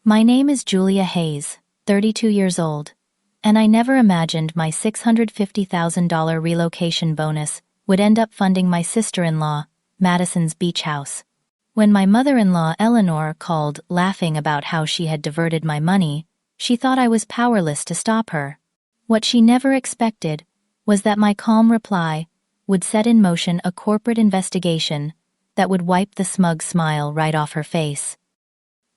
My name is Julia Hayes, 32 years old, and I never imagined my $650,000 relocation bonus would end up funding my sister-in-law, Madison's beach house. When my mother-in-law, Eleanor, called laughing about how she had diverted my money, she thought I was powerless to stop her. What she never expected was that my calm reply would set in motion a corporate investigation that would wipe the smug smile right off her face.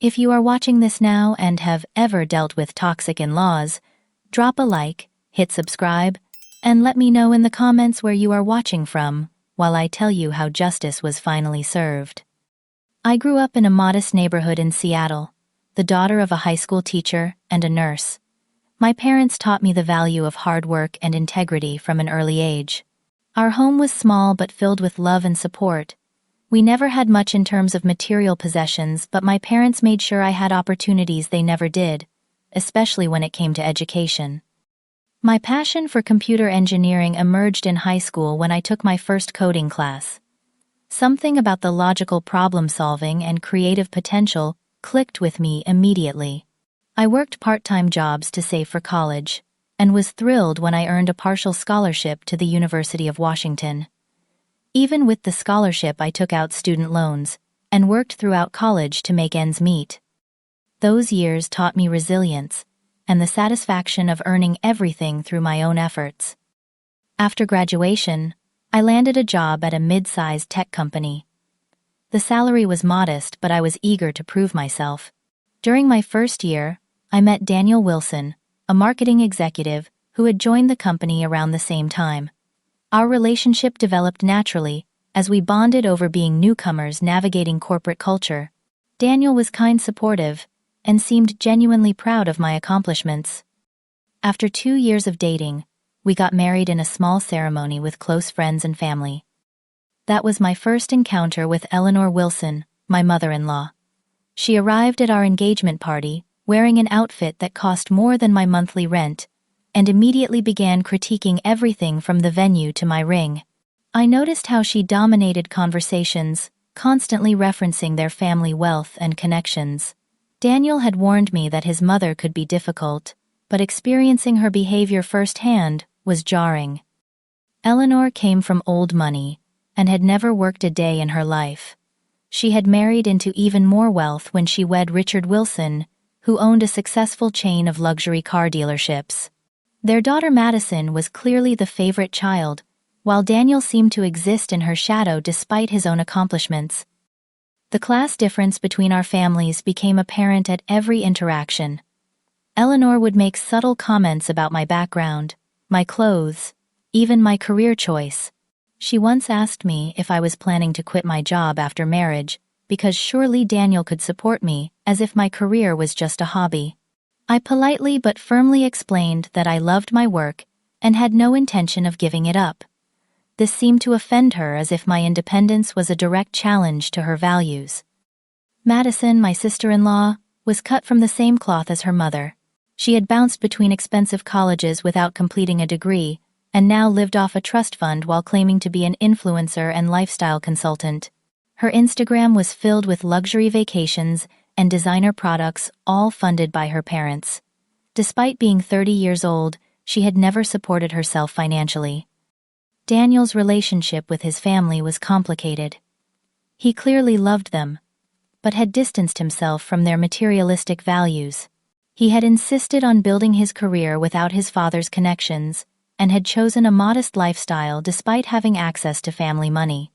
If you are watching this now and have ever dealt with toxic in-laws, drop a like, hit subscribe, and let me know in the comments where you are watching from while I tell you how justice was finally served. I grew up in a modest neighborhood in Seattle, the daughter of a high school teacher and a nurse. My parents taught me the value of hard work and integrity from an early age. Our home was small but filled with love and support. We never had much in terms of material possessions, but my parents made sure I had opportunities they never did, especially when it came to education. My passion for computer engineering emerged in high school when I took my first coding class. Something about the logical problem-solving and creative potential clicked with me immediately. I worked part-time jobs to save for college, and was thrilled when I earned a partial scholarship to the University of Washington. Even with the scholarship, I took out student loans and worked throughout college to make ends meet. Those years taught me resilience and the satisfaction of earning everything through my own efforts. After graduation, I landed a job at a mid-sized tech company. The salary was modest, but I was eager to prove myself. During my first year, I met Daniel Wilson, a marketing executive who had joined the company around the same time. Our relationship developed naturally as we bonded over being newcomers navigating corporate culture. Daniel was kind, supportive, and seemed genuinely proud of my accomplishments. After 2 years of dating, we got married in a small ceremony with close friends and family. That was my first encounter with Eleanor Wilson, my mother-in-law. She arrived at our engagement party wearing an outfit that cost more than my monthly rent, and immediately began critiquing everything from the venue to my ring. I noticed how she dominated conversations, constantly referencing their family wealth and connections. Daniel had warned me that his mother could be difficult, but experiencing her behavior firsthand was jarring. Eleanor came from old money and had never worked a day in her life. She had married into even more wealth when she wed Richard Wilson, who owned a successful chain of luxury car dealerships. Their daughter Madison was clearly the favorite child, while Daniel seemed to exist in her shadow despite his own accomplishments. The class difference between our families became apparent at every interaction. Eleanor would make subtle comments about my background, my clothes, even my career choice. She once asked me if I was planning to quit my job after marriage, because surely Daniel could support me, as if my career was just a hobby. I politely but firmly explained that I loved my work and had no intention of giving it up. This seemed to offend her, as if my independence was a direct challenge to her values. Madison, my sister-in-law, was cut from the same cloth as her mother. She had bounced between expensive colleges without completing a degree, and now lived off a trust fund while claiming to be an influencer and lifestyle consultant. Her Instagram was filled with luxury vacations and designer products, all funded by her parents. Despite being 30 years old, she had never supported herself financially. Daniel's relationship with his family was complicated. He clearly loved them, but had distanced himself from their materialistic values. He had insisted on building his career without his father's connections, and had chosen a modest lifestyle despite having access to family money.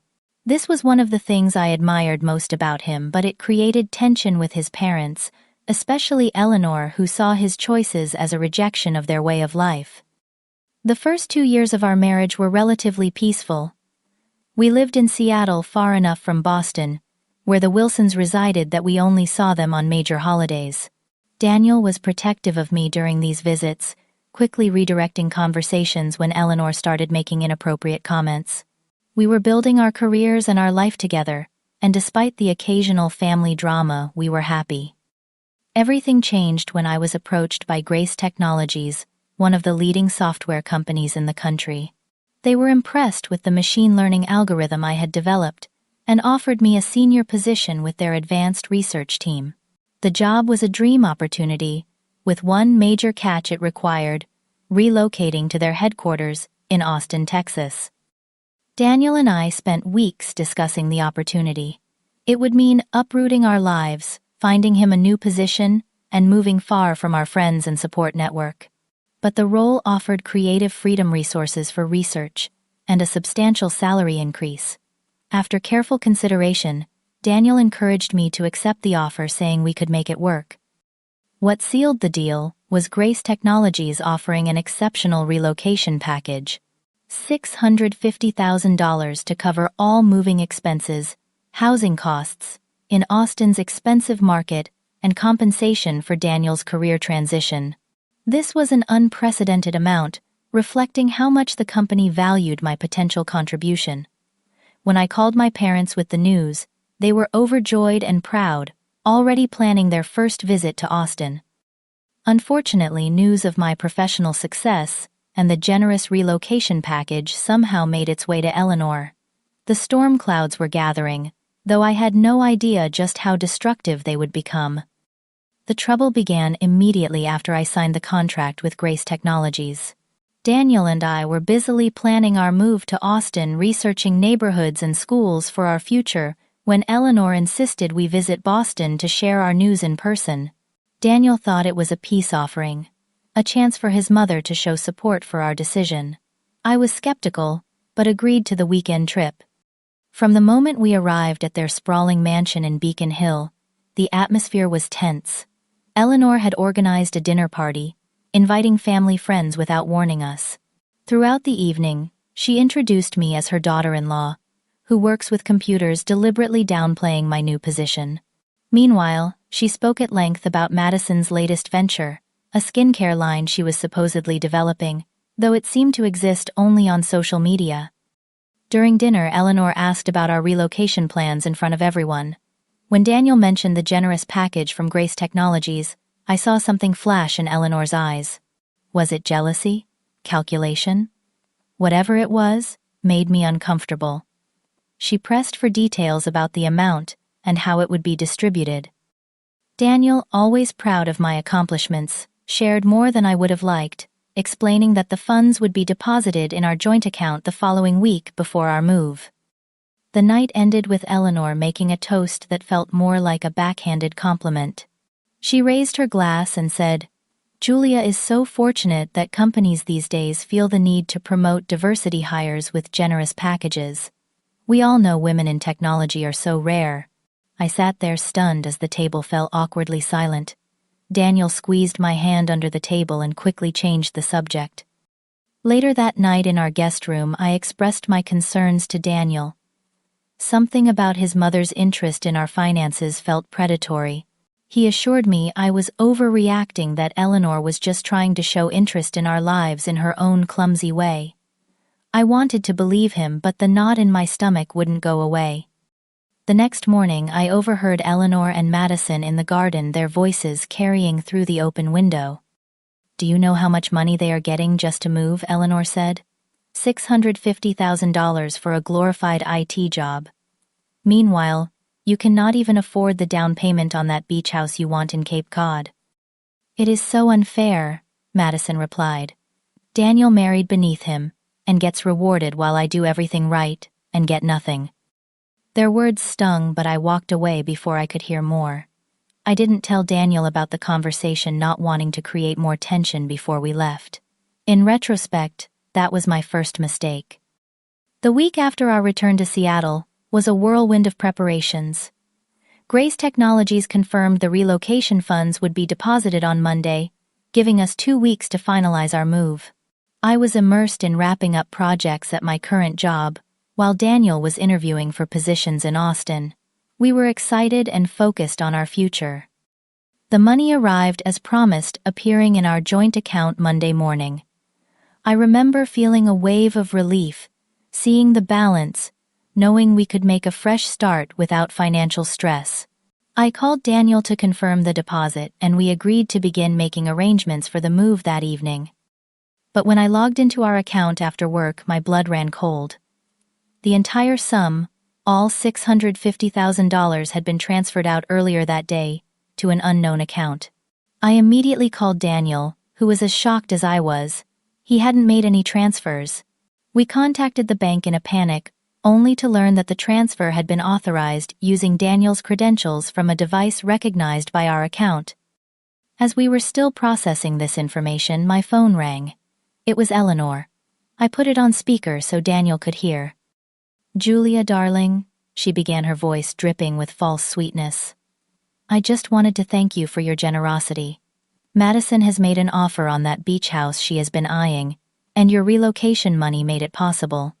This was one of the things I admired most about him, but it created tension with his parents, especially Eleanor, who saw his choices as a rejection of their way of life. The first 2 years of our marriage were relatively peaceful. We lived in Seattle, far enough from Boston, where the Wilsons resided that we only saw them on major holidays. Daniel was protective of me during these visits, quickly redirecting conversations when Eleanor started making inappropriate comments. We were building our careers and our life together, and despite the occasional family drama, we were happy. Everything changed when I was approached by Grace Technologies, one of the leading software companies in the country. They were impressed with the machine learning algorithm I had developed and offered me a senior position with their advanced research team. The job was a dream opportunity, with one major catch: it required relocating to their headquarters in Austin, Texas. Daniel and I spent weeks discussing the opportunity. It would mean uprooting our lives, finding him a new position, and moving far from our friends and support network. But the role offered creative freedom, resources for research, and a substantial salary increase. After careful consideration, Daniel encouraged me to accept the offer, saying we could make it work. What sealed the deal was Grace Technologies offering an exceptional relocation package: $650,000 to cover all moving expenses, housing costs in Austin's expensive market, and compensation for Daniel's career transition. This was an unprecedented amount, reflecting how much the company valued my potential contribution. When I called my parents with the news, they were overjoyed and proud, already planning their first visit to Austin. Unfortunately, news of my professional success and the generous relocation package somehow made its way to Eleanor. The storm clouds were gathering, though I had no idea just how destructive they would become. The trouble began immediately after I signed the contract with Grace Technologies. Daniel and I were busily planning our move to Austin, researching neighborhoods and schools for our future, when Eleanor insisted we visit Boston to share our news in person. Daniel thought it was a peace offering, a chance for his mother to show support for our decision. I was skeptical, but agreed to the weekend trip. From the moment we arrived at their sprawling mansion in Beacon Hill, the atmosphere was tense. Eleanor had organized a dinner party, inviting family friends without warning us. Throughout the evening, she introduced me as her daughter-in-law, who works with computers, deliberately downplaying my new position. Meanwhile, she spoke at length about Madison's latest venture, a skincare line she was supposedly developing, though it seemed to exist only on social media. During dinner, Eleanor asked about our relocation plans in front of everyone. When Daniel mentioned the generous package from Grace Technologies, I saw something flash in Eleanor's eyes. Was it jealousy? Calculation? Whatever it was, made me uncomfortable. She pressed for details about the amount and how it would be distributed. Daniel, always proud of my accomplishments, shared more than I would have liked, explaining that the funds would be deposited in our joint account the following week before our move. The night ended with Eleanor making a toast that felt more like a backhanded compliment. She raised her glass and said, "Julia is so fortunate that companies these days feel the need to promote diversity hires with generous packages. We all know women in technology are so rare." I sat there stunned as the table fell awkwardly silent. Daniel squeezed my hand under the table and quickly changed the subject. Later that night in our guest room, I expressed my concerns to Daniel. Something about his mother's interest in our finances felt predatory. He assured me I was overreacting, that Eleanor was just trying to show interest in our lives in her own clumsy way. I wanted to believe him, but the knot in my stomach wouldn't go away. The next morning, I overheard Eleanor and Madison in the garden, their voices carrying through the open window. "Do you know how much money they are getting just to move?" Eleanor said. $650,000 for a glorified IT job. Meanwhile, you cannot even afford the down payment on that beach house you want in Cape Cod. "It is so unfair," Madison replied. "Daniel married beneath him, and gets rewarded while I do everything right, and get nothing." Their words stung, but I walked away before I could hear more. I didn't tell Daniel about the conversation, not wanting to create more tension before we left. In retrospect, that was my first mistake. The week after our return to Seattle was a whirlwind of preparations. Grace Technologies confirmed the relocation funds would be deposited on Monday, giving us 2 weeks to finalize our move. I was immersed in wrapping up projects at my current job, while Daniel was interviewing for positions in Austin. We were excited and focused on our future. The money arrived as promised, appearing in our joint account Monday morning. I remember feeling a wave of relief, seeing the balance, knowing we could make a fresh start without financial stress. I called Daniel to confirm the deposit, and we agreed to begin making arrangements for the move that evening. But when I logged into our account after work, my blood ran cold. The entire sum, all $650,000, had been transferred out earlier that day, to an unknown account. I immediately called Daniel, who was as shocked as I was. He hadn't made any transfers. We contacted the bank in a panic, only to learn that the transfer had been authorized using Daniel's credentials from a device recognized by our account. As we were still processing this information, my phone rang. It was Eleanor. I put it on speaker so Daniel could hear. "Julia, darling," she began, her voice dripping with false sweetness. "I just wanted to thank you for your generosity. Madison has made an offer on that beach house she has been eyeing, and your relocation money made it possible."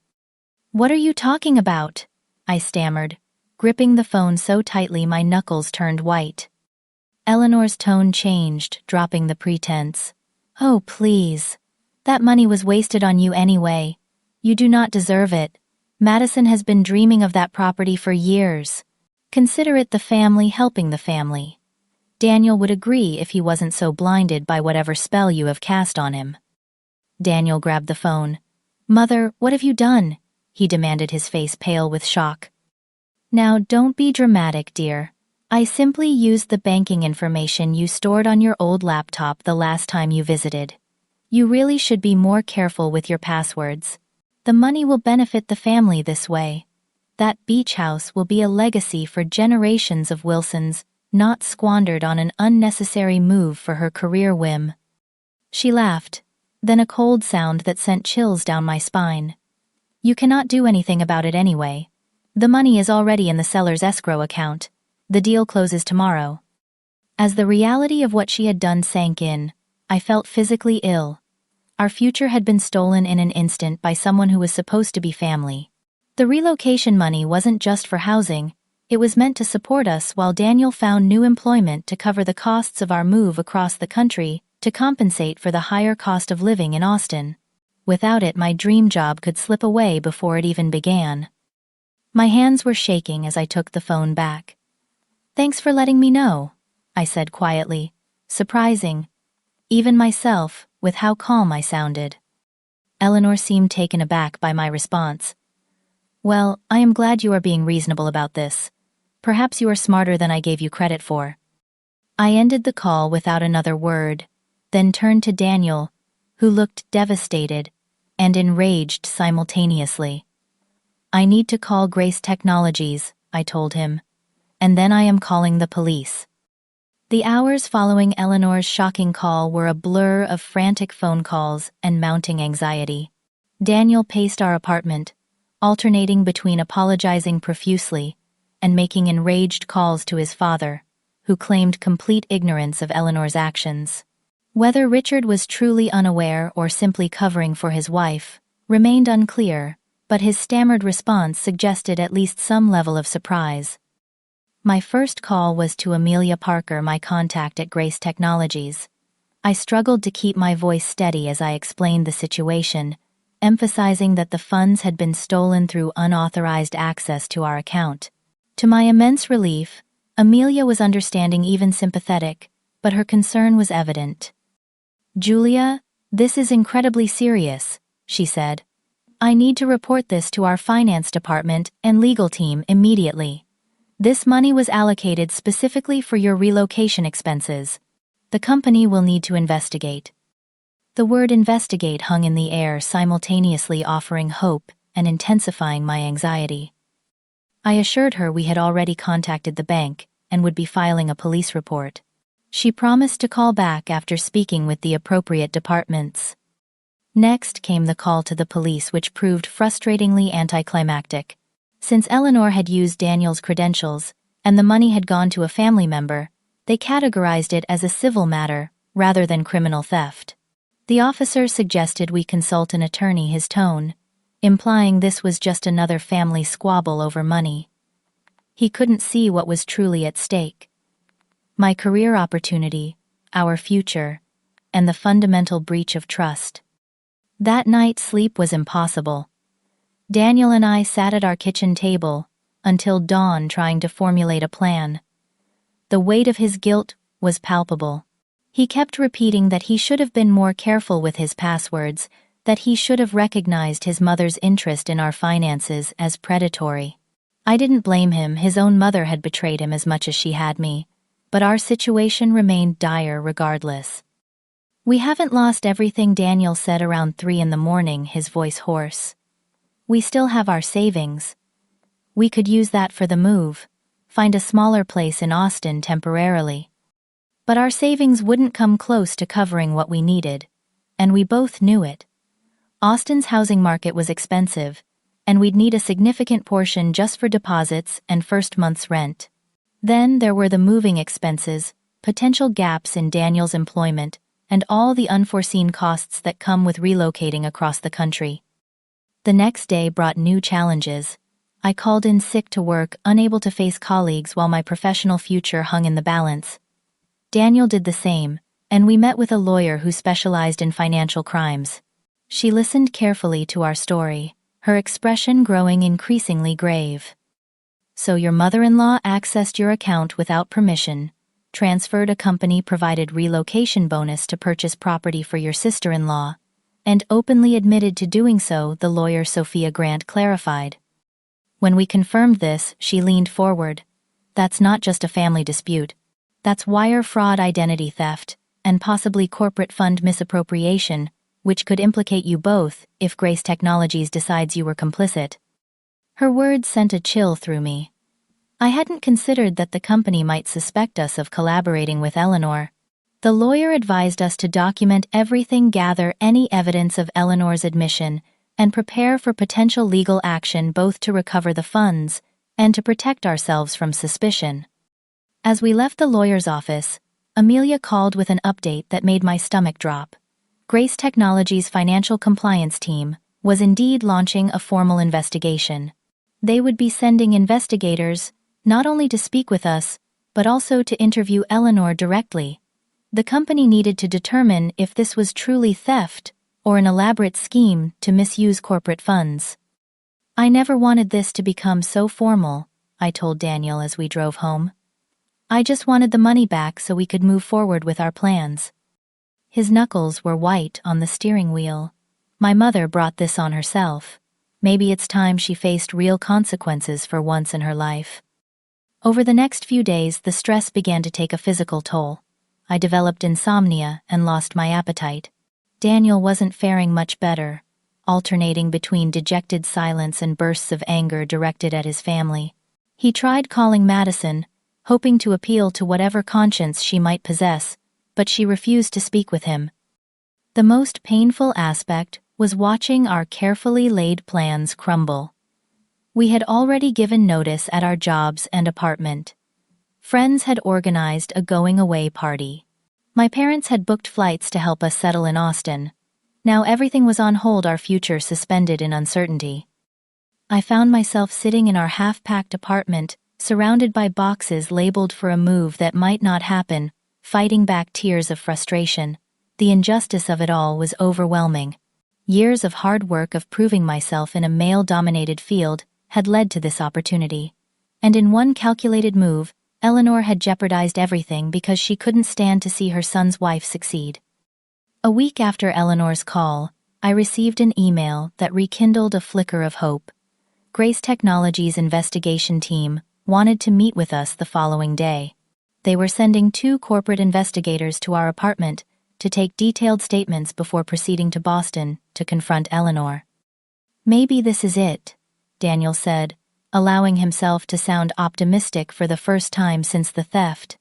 "What are you talking about?" I stammered, gripping the phone so tightly my knuckles turned white. Eleanor's tone changed, dropping the pretense. "Oh, please. That money was wasted on you anyway. You do not deserve it. Madison has been dreaming of that property for years. Consider it the family helping the family. Daniel would agree if he wasn't so blinded by whatever spell you have cast on him." Daniel grabbed the phone. "Mother, what have you done?" he demanded, his face pale with shock. "Now, don't be dramatic, dear. I simply used the banking information you stored on your old laptop the last time you visited. You really should be more careful with your passwords. The money will benefit the family this way. That beach house will be a legacy for generations of Wilsons, not squandered on an unnecessary move for her career whim." She laughed, then a cold sound that sent chills down my spine. "You cannot do anything about it anyway. The money is already in the seller's escrow account. The deal closes tomorrow." As the reality of what she had done sank in, I felt physically ill. Our future had been stolen in an instant by someone who was supposed to be family. The relocation money wasn't just for housing, it was meant to support us while Daniel found new employment to cover the costs of our move across the country, to compensate for the higher cost of living in Austin. Without it, my dream job could slip away before it even began. My hands were shaking as I took the phone back. "Thanks for letting me know," I said quietly, surprising even myself with how calm I sounded. Eleanor seemed taken aback by my response. "Well, I am glad you are being reasonable about this. Perhaps you are smarter than I gave you credit for." I ended the call without another word, then turned to Daniel, who looked devastated and enraged simultaneously. "I need to call Grace Technologies," I told him, "and then I am calling the police." The hours following Eleanor's shocking call were a blur of frantic phone calls and mounting anxiety. Daniel paced our apartment, alternating between apologizing profusely and making enraged calls to his father, who claimed complete ignorance of Eleanor's actions. Whether Richard was truly unaware or simply covering for his wife remained unclear, but his stammered response suggested at least some level of surprise. My first call was to Amelia Parker, my contact at Grace Technologies. I struggled to keep my voice steady as I explained the situation, emphasizing that the funds had been stolen through unauthorized access to our account. To my immense relief, Amelia was understanding, even sympathetic, but her concern was evident. "Julia, this is incredibly serious," she said. "I need to report this to our finance department and legal team immediately. This money was allocated specifically for your relocation expenses. The company will need to investigate." The word investigate hung in the air, simultaneously offering hope and intensifying my anxiety. I assured her we had already contacted the bank and would be filing a police report. She promised to call back after speaking with the appropriate departments. Next came the call to the police, which proved frustratingly anticlimactic. Since Eleanor had used Daniel's credentials and the money had gone to a family member, they categorized it as a civil matter rather than criminal theft. The officer suggested we consult an attorney, his tone implying this was just another family squabble over money. He couldn't see what was truly at stake: my career opportunity, our future, and the fundamental breach of trust. That night, sleep was impossible. Daniel and I sat at our kitchen table until dawn trying to formulate a plan. The weight of his guilt was palpable. He kept repeating that he should have been more careful with his passwords, that he should have recognized his mother's interest in our finances as predatory. I didn't blame him. His own mother had betrayed him as much as she had me, but our situation remained dire regardless. "We haven't lost everything," Daniel said around 3 in the morning, his voice hoarse. "We still have our savings. We could use that for the move, find a smaller place in Austin temporarily. But our savings wouldn't come close to covering what we needed, and we both knew it. Austin's housing market was expensive, and we'd need a significant portion just for deposits and first month's rent. Then there were the moving expenses, potential gaps in Daniel's employment, and all the unforeseen costs that come with relocating across the country." The next day brought new challenges. I called in sick to work, unable to face colleagues while my professional future hung in the balance. Daniel did the same, and we met with a lawyer who specialized in financial crimes. She listened carefully to our story, her expression growing increasingly grave. "So your mother-in-law accessed your account without permission, transferred a company-provided relocation bonus to purchase property for your sister-in-law, and openly admitted to doing so," the lawyer Sophia Grant clarified. When we confirmed this, she leaned forward. "That's not just a family dispute. That's wire fraud, identity theft, and possibly corporate fund misappropriation, which could implicate you both if Grace Technologies decides you were complicit." Her words sent a chill through me. I hadn't considered that the company might suspect us of collaborating with Eleanor. The lawyer advised us to document everything, gather any evidence of Eleanor's admission, and prepare for potential legal action, both to recover the funds and to protect ourselves from suspicion. As we left the lawyer's office, Amelia called with an update that made my stomach drop. Grace Technologies' financial compliance team was indeed launching a formal investigation. They would be sending investigators not only to speak with us, but also to interview Eleanor directly. The company needed to determine if this was truly theft or an elaborate scheme to misuse corporate funds. "I never wanted this to become so formal," I told Daniel as we drove home. "I just wanted the money back so we could move forward with our plans." His knuckles were white on the steering wheel. My mother brought this on herself. Maybe it's time she faced real consequences for once in her life. Over the next few days, the stress began to take a physical toll. I developed insomnia and lost my appetite. Daniel wasn't faring much better, alternating between dejected silence and bursts of anger directed at his family. He tried calling Madison, hoping to appeal to whatever conscience she might possess, but she refused to speak with him. The most painful aspect was watching our carefully laid plans crumble. We had already given notice at our jobs and apartment. Friends had organized a going-away party. My parents had booked flights to help us settle in Austin. Now everything was on hold, our future suspended in uncertainty. I found myself sitting in our half-packed apartment, surrounded by boxes labeled for a move that might not happen, fighting back tears of frustration. The injustice of it all was overwhelming. Years of hard work of proving myself in a male-dominated field had led to this opportunity. And in one calculated move, Eleanor had jeopardized everything because she couldn't stand to see her son's wife succeed. A week after Eleanor's call, I received an email that rekindled a flicker of hope. Grace Technologies' investigation team wanted to meet with us the following day. They were sending 2 corporate investigators to our apartment to take detailed statements before proceeding to Boston to confront Eleanor. "Maybe this is it," Daniel said, allowing himself to sound optimistic for the first time since the theft.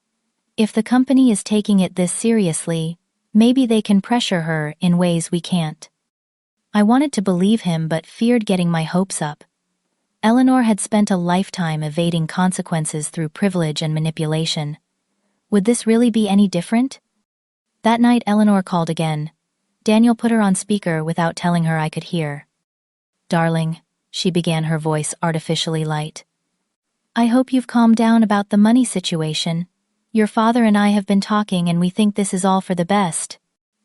"If the company is taking it this seriously, maybe they can pressure her in ways we can't." I wanted to believe him but feared getting my hopes up. Eleanor had spent a lifetime evading consequences through privilege and manipulation. Would this really be any different? That night Eleanor called again. Daniel put her on speaker without telling her I could hear. "Darling," she began, her voice artificially light. "I hope you've calmed down about the money situation. Your father and I have been talking and we think this is all for the best.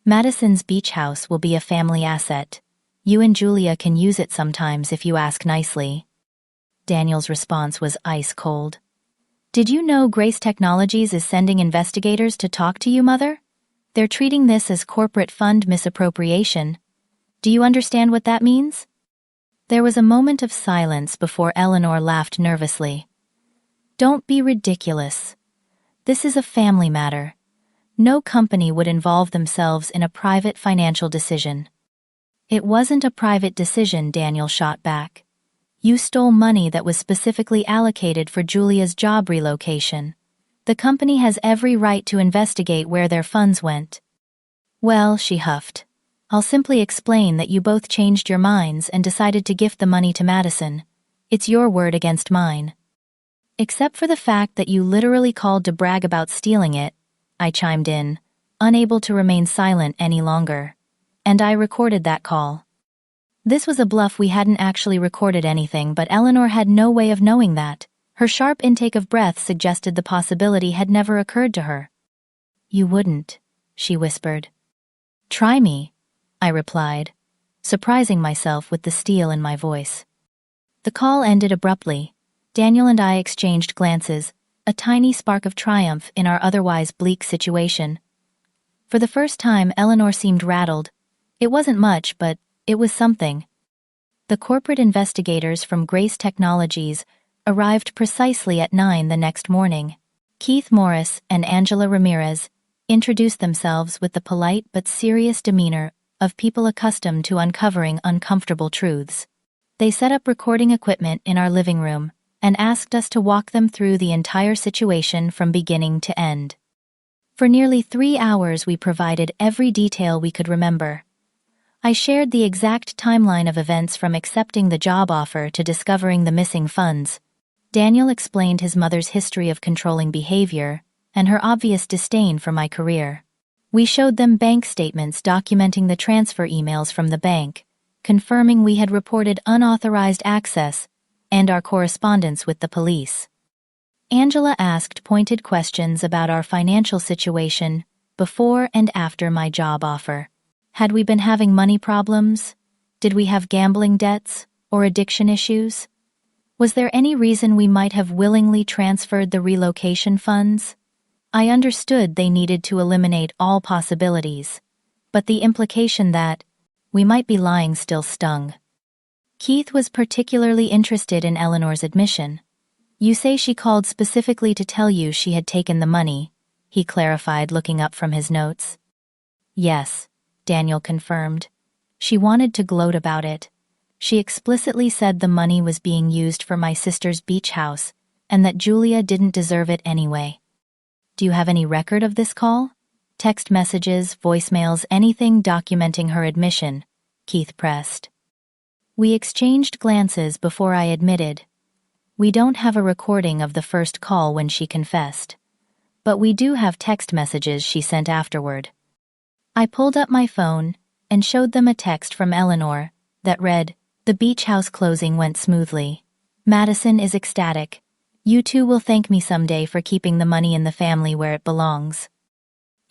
Madison's beach house will be a family asset. You and Julia can use it sometimes if you ask nicely." Daniel's response was ice cold. "Did you know Grace Technologies is sending investigators to talk to you, Mother? They're treating this as corporate fund misappropriation. Do you understand what that means?" There was a moment of silence before Eleanor laughed nervously. "Don't be ridiculous. This is a family matter. No company would involve themselves in a private financial decision. It wasn't a private decision, Daniel shot back. You stole money that was specifically allocated for Julia's job relocation. The company has every right to investigate where their funds went. Well, she huffed. I'll simply explain that you both changed your minds and decided to gift the money to Madison. It's your word against mine. Except for the fact that you literally called to brag about stealing it, I chimed in, unable to remain silent any longer. And I recorded that call. This was a bluff. We hadn't actually recorded anything, but Eleanor had no way of knowing that. Her sharp intake of breath suggested the possibility had never occurred to her. You wouldn't, she whispered. Try me, I replied, surprising myself with the steel in my voice. The call ended abruptly. Daniel and I exchanged glances, a tiny spark of triumph in our otherwise bleak situation. For the first time, Eleanor seemed rattled. It wasn't much, but it was something. The corporate investigators from Grace Technologies arrived precisely at 9 the next morning. Keith Morris and Angela Ramirez introduced themselves with the polite but serious demeanor of people accustomed to uncovering uncomfortable truths. They set up recording equipment in our living room and asked us to walk them through the entire situation from beginning to end. For nearly 3 hours we provided every detail we could remember. I shared the exact timeline of events from accepting the job offer to discovering the missing funds. Daniel explained his mother's history of controlling behavior and her obvious disdain for my career. We showed them bank statements documenting the transfer emails from the bank, confirming we had reported unauthorized access, and our correspondence with the police. Angela asked pointed questions about our financial situation before and after my job offer. Had we been having money problems? Did we have gambling debts or addiction issues? Was there any reason we might have willingly transferred the relocation funds? I understood they needed to eliminate all possibilities, but the implication that we might be lying still stung. Keith was particularly interested in Eleanor's admission. You say she called specifically to tell you she had taken the money, he clarified, looking up from his notes. Yes, Daniel confirmed. She wanted to gloat about it. She explicitly said the money was being used for my sister's beach house and that Julia didn't deserve it anyway. Do you have any record of this call? Text messages, voicemails, anything documenting her admission? Keith pressed. We exchanged glances before I admitted. We don't have a recording of the first call when she confessed, but we do have text messages she sent afterward. I pulled up my phone and showed them a text from Eleanor that read, "The beach house closing went smoothly. Madison is ecstatic. You two will thank me someday for keeping the money in the family where it belongs."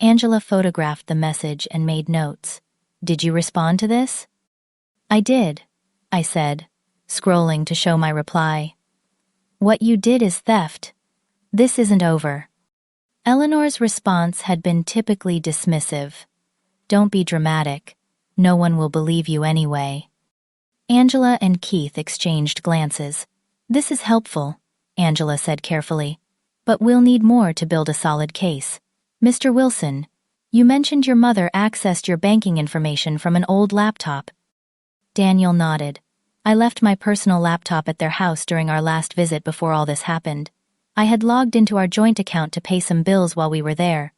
Angela photographed the message and made notes. Did you respond to this? I did, I said, scrolling to show my reply. What you did is theft. This isn't over. Eleanor's response had been typically dismissive. Don't be dramatic. No one will believe you anyway. Angela and Keith exchanged glances. This is helpful, Angela said carefully, but we'll need more to build a solid case. Mr. Wilson, you mentioned your mother accessed your banking information from an old laptop. Daniel nodded. I left my personal laptop at their house during our last visit before all this happened. I had logged into our joint account to pay some bills while we were there.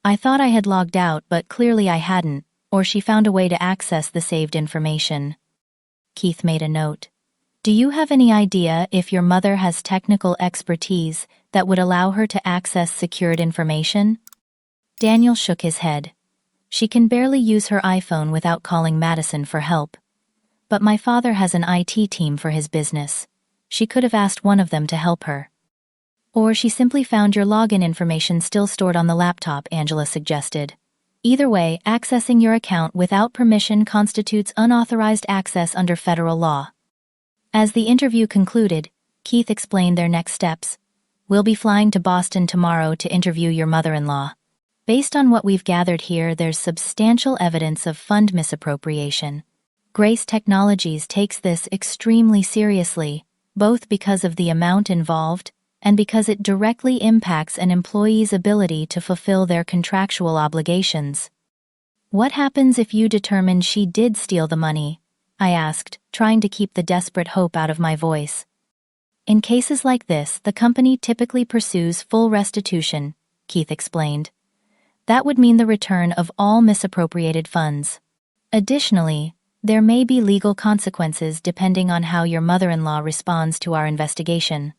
I thought I had logged out, but clearly I hadn't, or she found a way to access the saved information. Keith made a note. Do you have any idea if your mother has technical expertise that would allow her to access secured information? Daniel shook his head. She can barely use her iPhone without calling Madison for help. But my father has an IT team for his business. She could have asked one of them to help her. Or she simply found your login information still stored on the laptop, Angela suggested. Either way, accessing your account without permission constitutes unauthorized access under federal law. As the interview concluded, Keith explained their next steps. We'll be flying to Boston tomorrow to interview your mother-in-law. Based on what we've gathered here, there's substantial evidence of fund misappropriation. Grace Technologies takes this extremely seriously, both because of the amount involved and because it directly impacts an employee's ability to fulfill their contractual obligations. What happens if you determine she did steal the money? I asked, trying to keep the desperate hope out of my voice. In cases like this, the company typically pursues full restitution, Keith explained. That would mean the return of all misappropriated funds. Additionally, there may be legal consequences depending on how your mother-in-law responds to our investigation.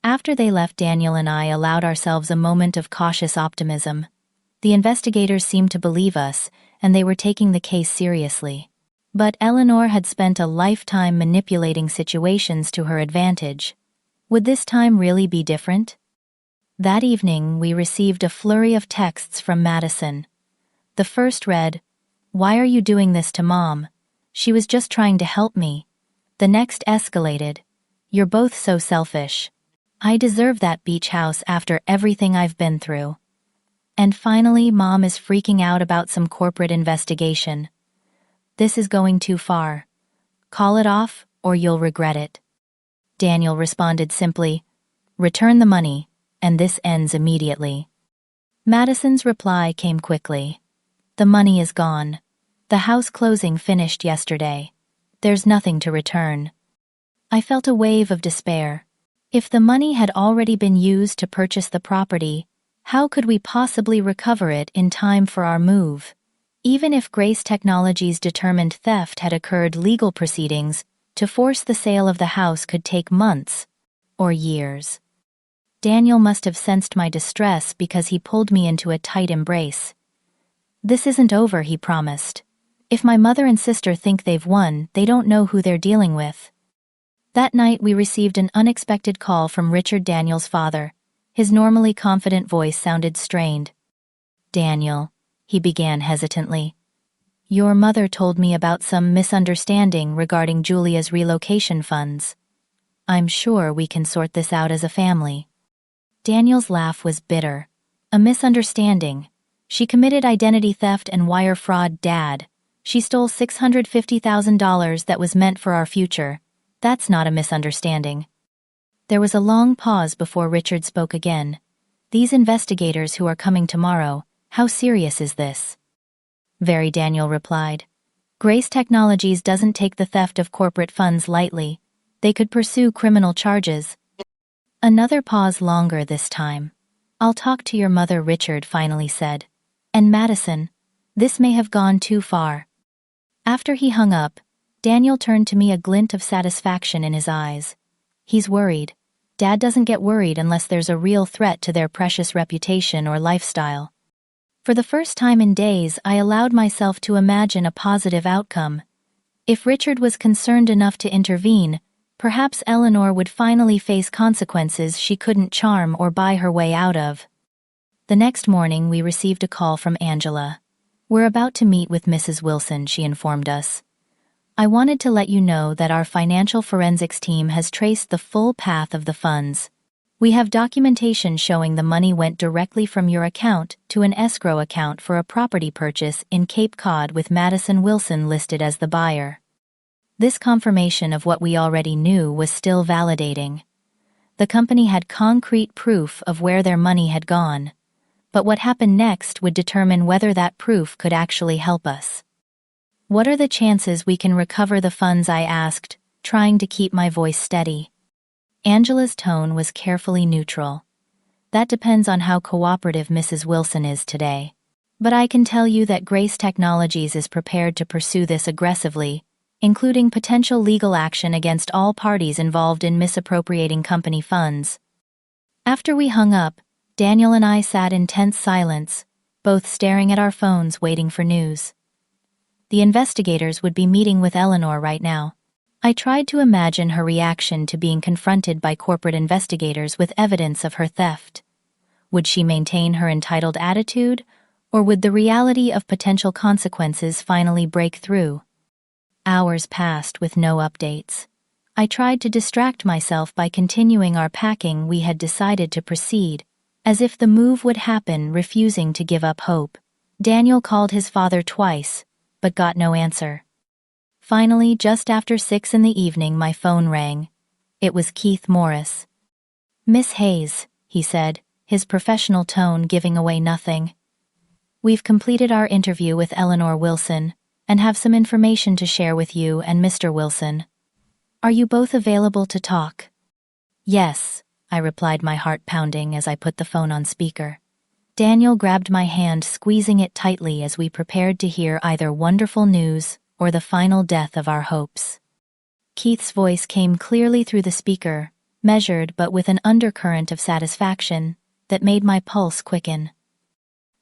After they left, Daniel and I allowed ourselves a moment of cautious optimism. The investigators seemed to believe us, and they were taking the case seriously. But Eleanor had spent a lifetime manipulating situations to her advantage. Would this time really be different? That evening, we received a flurry of texts from Madison. The first read, "Why are you doing this to Mom? She was just trying to help me." The next escalated, "You're both so selfish. I deserve that beach house after everything I've been through." And finally, Mom is freaking out about some corporate investigation. "This is going too far. Call it off, or you'll regret it." Daniel responded simply, "Return the money, and this ends immediately." Madison's reply came quickly. "The money is gone. The house closing finished yesterday. There's nothing to return." I felt a wave of despair. If the money had already been used to purchase the property, how could we possibly recover it in time for our move? Even if Grace Technologies determined theft had occurred, legal proceedings to force the sale of the house could take months or years. Daniel must have sensed my distress because he pulled me into a tight embrace. "This isn't over," he promised. "If my mother and sister think they've won, they don't know who they're dealing with." That night we received an unexpected call from Richard, Daniel's father. His normally confident voice sounded strained. "Daniel," he began hesitantly, "your mother told me about some misunderstanding regarding Julia's relocation funds. I'm sure we can sort this out as a family." Daniel's laugh was bitter. "A misunderstanding? She committed identity theft and wire fraud, Dad. She stole $650,000 that was meant for our future. That's not a misunderstanding." There was a long pause before Richard spoke again. "These investigators who are coming tomorrow, how serious is this?" "Very," Daniel replied. "Grace Technologies doesn't take the theft of corporate funds lightly. They could pursue criminal charges." Another pause, longer this time. "I'll talk to your mother," Richard finally said. "And Madison, this may have gone too far." After he hung up, Daniel turned to me, a glint of satisfaction in his eyes. "He's worried. Dad doesn't get worried unless there's a real threat to their precious reputation or lifestyle." For the first time in days, I allowed myself to imagine a positive outcome. If Richard was concerned enough to intervene, perhaps Eleanor would finally face consequences she couldn't charm or buy her way out of. The next morning, we received a call from Angela. "We're about to meet with Mrs. Wilson," she informed us. "I wanted to let you know that our financial forensics team has traced the full path of the funds. We have documentation showing the money went directly from your account to an escrow account for a property purchase in Cape Cod with Madison Wilson listed as the buyer." This confirmation of what we already knew was still validating. The company had concrete proof of where their money had gone. But what happened next would determine whether that proof could actually help us. "What are the chances we can recover the funds?" I asked, trying to keep my voice steady. Angela's tone was carefully neutral. "That depends on how cooperative Mrs. Wilson is today. But I can tell you that Grace Technologies is prepared to pursue this aggressively, including potential legal action against all parties involved in misappropriating company funds." After we hung up, Daniel and I sat in tense silence, both staring at our phones waiting for news. The investigators would be meeting with Eleanor right now. I tried to imagine her reaction to being confronted by corporate investigators with evidence of her theft. Would she maintain her entitled attitude, or would the reality of potential consequences finally break through? Hours passed with no updates. I tried to distract myself by continuing our packing. We had decided to proceed, as if the move would happen, refusing to give up hope. Daniel called his father twice, but got no answer. Finally, just after 6 in the evening, my phone rang. It was Keith Morris. Miss Hayes, he said, his professional tone giving away nothing. We've completed our interview with Eleanor Wilson and have some information to share with you and Mr. Wilson. Are you both available to talk? Yes, I replied, my heart pounding as I put the phone on speaker. Daniel grabbed my hand, squeezing it tightly as we prepared to hear either wonderful news or the final death of our hopes. Keith's voice came clearly through the speaker, measured but with an undercurrent of satisfaction that made my pulse quicken.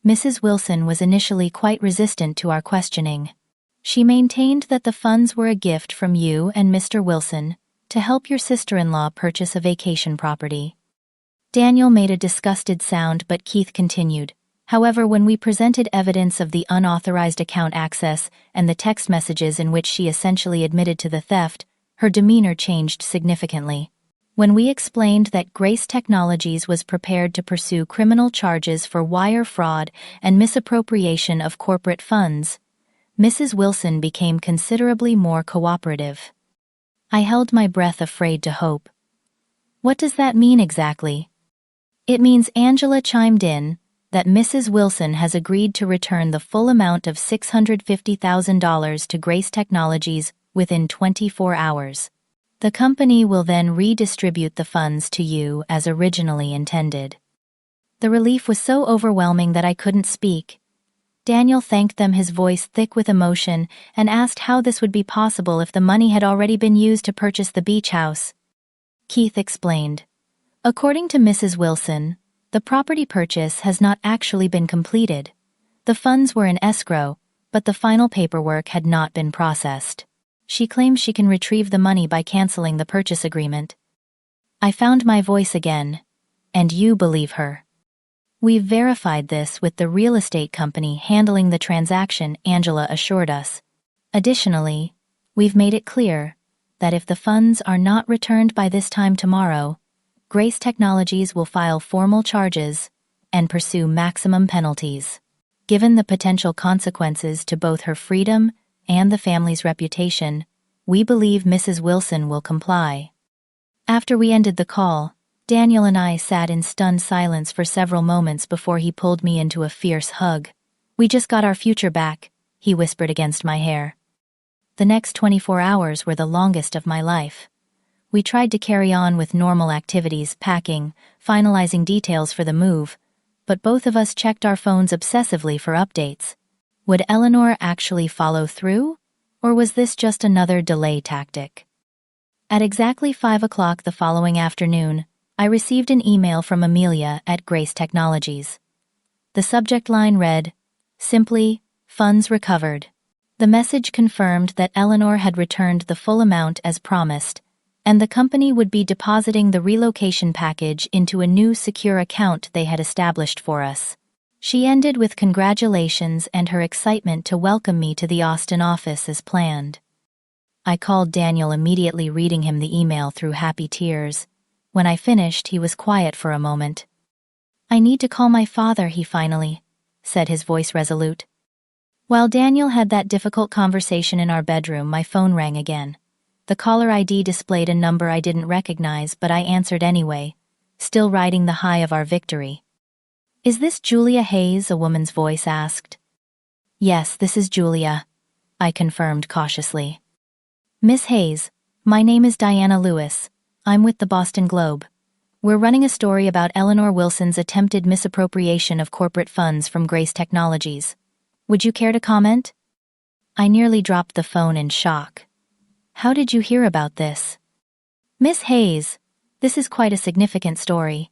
Mrs. Wilson was initially quite resistant to our questioning. She maintained that the funds were a gift from you and Mr. Wilson to help your sister-in-law purchase a vacation property. Daniel made a disgusted sound, but Keith continued. However, when we presented evidence of the unauthorized account access and the text messages in which she essentially admitted to the theft, her demeanor changed significantly. When we explained that Grace Technologies was prepared to pursue criminal charges for wire fraud and misappropriation of corporate funds, Mrs. Wilson became considerably more cooperative. I held my breath, afraid to hope. What does that mean exactly? It means, Angela chimed in, that Mrs. Wilson has agreed to return the full amount of $650,000 to Grace Technologies within 24 hours. The company will then redistribute the funds to you as originally intended. The relief was so overwhelming that I couldn't speak. Daniel thanked them, his voice thick with emotion, and asked how this would be possible if the money had already been used to purchase the beach house. Keith explained. According to Mrs. Wilson, the property purchase has not actually been completed. The funds were in escrow, but the final paperwork had not been processed. She claims she can retrieve the money by canceling the purchase agreement. I found my voice again. And you believe her? We've verified this with the real estate company handling the transaction, Angela assured us. Additionally, we've made it clear that if the funds are not returned by this time tomorrow, Grace Technologies will file formal charges and pursue maximum penalties. Given the potential consequences to both her freedom and the family's reputation, we believe Mrs. Wilson will comply. After we ended the call, Daniel and I sat in stunned silence for several moments before he pulled me into a fierce hug. We just got our future back, he whispered against my hair. The next 24 hours were the longest of my life. We tried to carry on with normal activities, packing, finalizing details for the move, but both of us checked our phones obsessively for updates. Would Eleanor actually follow through, or was this just another delay tactic? At exactly 5 o'clock the following afternoon, I received an email from Amelia at Grace Technologies. The subject line read, simply, "Funds recovered." The message confirmed that Eleanor had returned the full amount as promised, and the company would be depositing the relocation package into a new secure account they had established for us. She ended with congratulations and her excitement to welcome me to the Austin office as planned. I called Daniel, immediately reading him the email through happy tears. When I finished, he was quiet for a moment. "I need to call my father," he finally said, his voice resolute. While Daniel had that difficult conversation in our bedroom, my phone rang again. The caller ID displayed a number I didn't recognize, but I answered anyway, still riding the high of our victory. "Is this Julia Hayes?" a woman's voice asked. "Yes, this is Julia," I confirmed cautiously. "Miss Hayes, my name is Diana Lewis. I'm with the Boston Globe. We're running a story about Eleanor Wilson's attempted misappropriation of corporate funds from Grace Technologies. Would you care to comment?" I nearly dropped the phone in shock. "How did you hear about this?" "Miss Hayes, this is quite a significant story.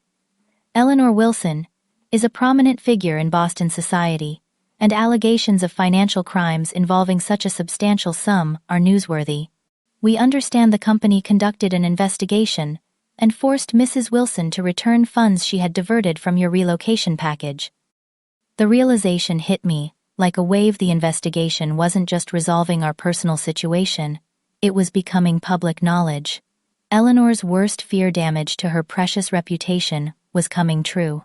Eleanor Wilson is a prominent figure in Boston society, and allegations of financial crimes involving such a substantial sum are newsworthy. We understand the company conducted an investigation and forced Mrs. Wilson to return funds she had diverted from your relocation package." The realization hit me like a wave. The investigation wasn't just resolving our personal situation, it was becoming public knowledge. Eleanor's worst fear, damage to her precious reputation, was coming true.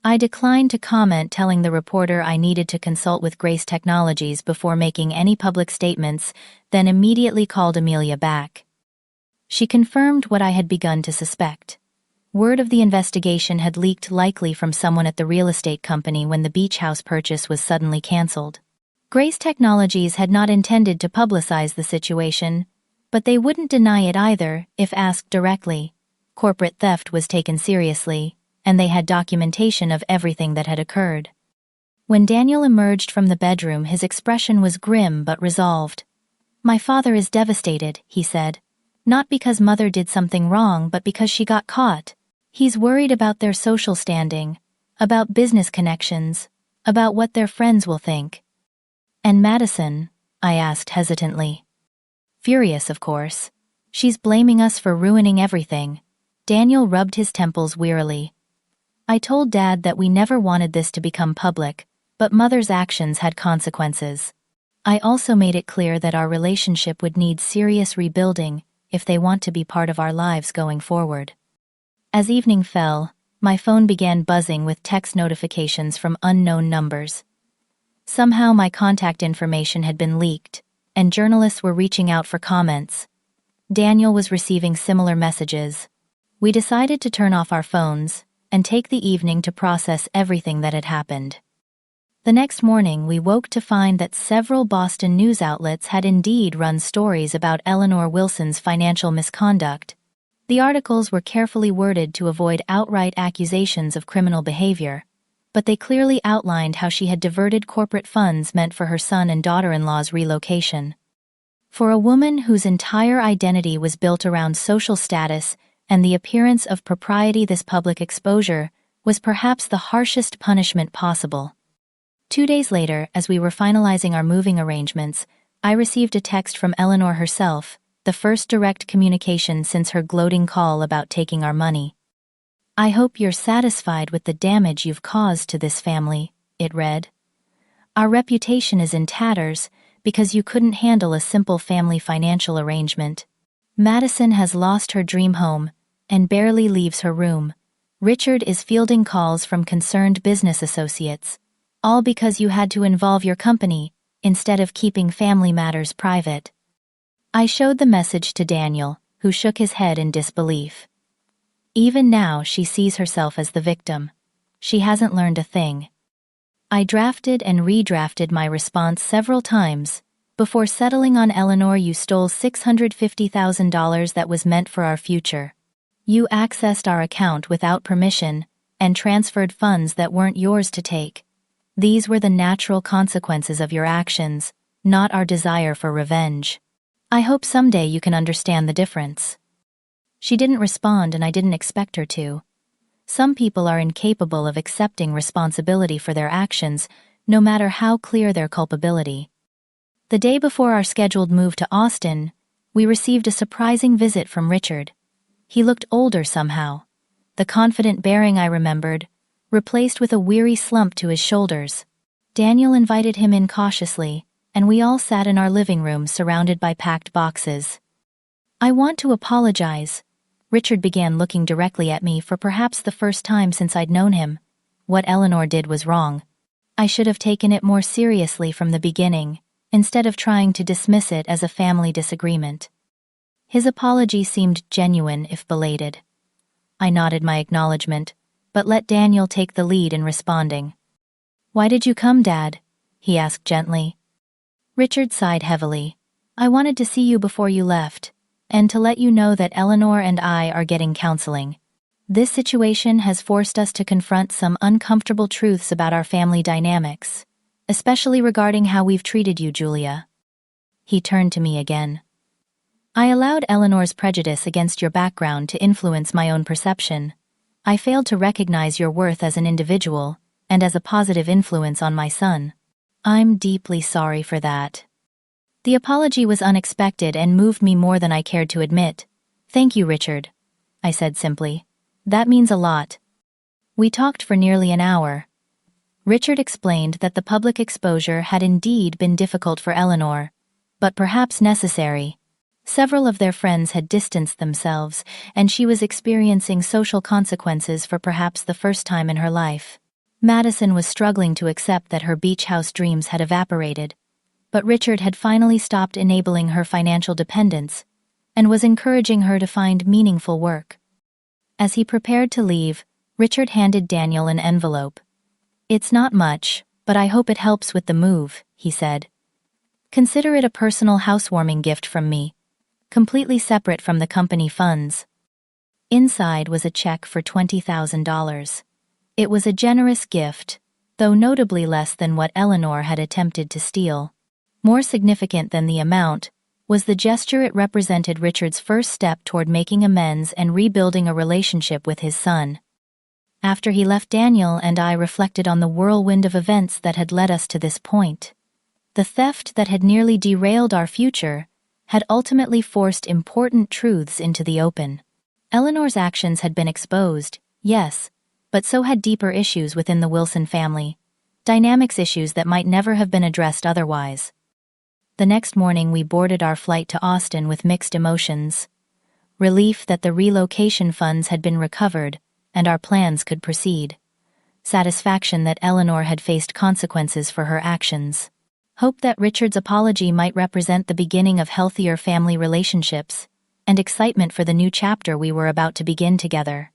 I declined to comment, telling the reporter I needed to consult with Grace Technologies before making any public statements, then immediately called Amelia back. She confirmed what I had begun to suspect. Word of the investigation had leaked, likely from someone at the real estate company, when the beach house purchase was suddenly canceled. Grace Technologies had not intended to publicize the situation, but they wouldn't deny it either if asked directly. Corporate theft was taken seriously, and they had documentation of everything that had occurred. When Daniel emerged from the bedroom, his expression was grim but resolved. "My father is devastated," he said. "Not because Mother did something wrong, but because she got caught. He's worried about their social standing, about business connections, about what their friends will think." "And Madison?" I asked hesitantly. "Furious, of course. She's blaming us for ruining everything." Daniel rubbed his temples wearily. "I told Dad that we never wanted this to become public, but Mother's actions had consequences. I also made it clear that our relationship would need serious rebuilding if they want to be part of our lives going forward." As evening fell, my phone began buzzing with text notifications from unknown numbers. Somehow my contact information had been leaked, and journalists were reaching out for comments. Daniel was receiving similar messages. We decided to turn off our phones and take the evening to process everything that had happened. The next morning, we woke to find that several Boston news outlets had indeed run stories about Eleanor Wilson's financial misconduct. The articles were carefully worded to avoid outright accusations of criminal behavior, but they clearly outlined how she had diverted corporate funds meant for her son and daughter-in-law's relocation. For a woman whose entire identity was built around social status and the appearance of propriety, this public exposure was perhaps the harshest punishment possible. 2 days later, as we were finalizing our moving arrangements, I received a text from Eleanor herself, the first direct communication since her gloating call about taking our money. "I hope you're satisfied with the damage you've caused to this family," it read. "Our reputation is in tatters because you couldn't handle a simple family financial arrangement. Madison has lost her dream home and barely leaves her room. Richard is fielding calls from concerned business associates, all because you had to involve your company instead of keeping family matters private." I showed the message to Daniel, who shook his head in disbelief. Even now she sees herself as the victim. She hasn't learned a thing. I drafted and redrafted my response several times before settling on, "Eleanor, you stole $650,000 that was meant for our future. You accessed our account without permission and transferred funds that weren't yours to take. These were the natural consequences of your actions, not our desire for revenge. I hope someday you can understand the difference." She didn't respond, and I didn't expect her to. Some people are incapable of accepting responsibility for their actions, no matter how clear their culpability. The day before our scheduled move to Austin, we received a surprising visit from Richard. He looked older somehow. The confident bearing I remembered, replaced with a weary slump to his shoulders. Daniel invited him in cautiously, and we all sat in our living room surrounded by packed boxes. "I want to apologize." Richard began, looking directly at me for perhaps the first time since I'd known him. "What Eleanor did was wrong. I should have taken it more seriously from the beginning, instead of trying to dismiss it as a family disagreement." His apology seemed genuine, if belated. I nodded my acknowledgement, but let Daniel take the lead in responding. "Why did you come, Dad?" he asked gently. Richard sighed heavily. "I wanted to see you before you left, and to let you know that Eleanor and I are getting counseling. This situation has forced us to confront some uncomfortable truths about our family dynamics, especially regarding how we've treated you, Julia." He turned to me again. "I allowed Eleanor's prejudice against your background to influence my own perception. I failed to recognize your worth as an individual and as a positive influence on my son. I'm deeply sorry for that." The apology was unexpected and moved me more than I cared to admit. "Thank you, Richard," I said simply. "That means a lot." We talked for nearly an hour. Richard explained that the public exposure had indeed been difficult for Eleanor, but perhaps necessary. Several of their friends had distanced themselves, and she was experiencing social consequences for perhaps the first time in her life. Madison was struggling to accept that her beach house dreams had evaporated, but Richard had finally stopped enabling her financial dependence and was encouraging her to find meaningful work. As he prepared to leave, Richard handed Daniel an envelope. "It's not much, but I hope it helps with the move," he said. "Consider it a personal housewarming gift from me, completely separate from the company funds." Inside was a check for $20,000. It was a generous gift, though notably less than what Eleanor had attempted to steal. More significant than the amount was the gesture. It represented Richard's first step toward making amends and rebuilding a relationship with his son. After he left, Daniel and I reflected on the whirlwind of events that had led us to this point. The theft that had nearly derailed our future had ultimately forced important truths into the open. Eleanor's actions had been exposed, yes, but so had deeper issues within the Wilson family, dynamics, issues that might never have been addressed otherwise. The next morning we boarded our flight to Austin with mixed emotions. Relief that the relocation funds had been recovered and our plans could proceed. Satisfaction that Eleanor had faced consequences for her actions. Hope that Richard's apology might represent the beginning of healthier family relationships, and excitement for the new chapter we were about to begin together.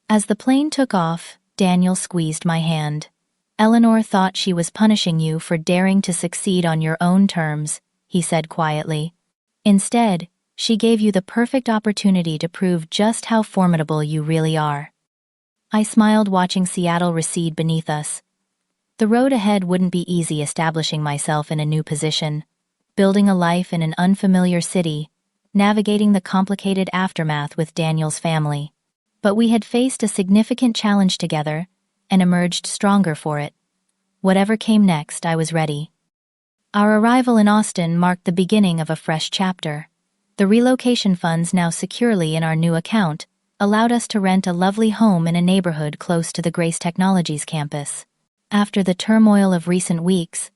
As the plane took off, Daniel squeezed my hand. "Eleanor thought she was punishing you for daring to succeed on your own terms," he said quietly. "Instead, she gave you the perfect opportunity to prove just how formidable you really are." I smiled, watching Seattle recede beneath us. The road ahead wouldn't be easy, establishing myself in a new position, building a life in an unfamiliar city, navigating the complicated aftermath with Daniel's family. But we had faced a significant challenge together and emerged stronger for it. Whatever came next, I was ready. Our arrival in Austin marked the beginning of a fresh chapter. The relocation funds, now securely in our new account, allowed us to rent a lovely home in a neighborhood close to the Grace Technologies campus. After the turmoil of recent weeks,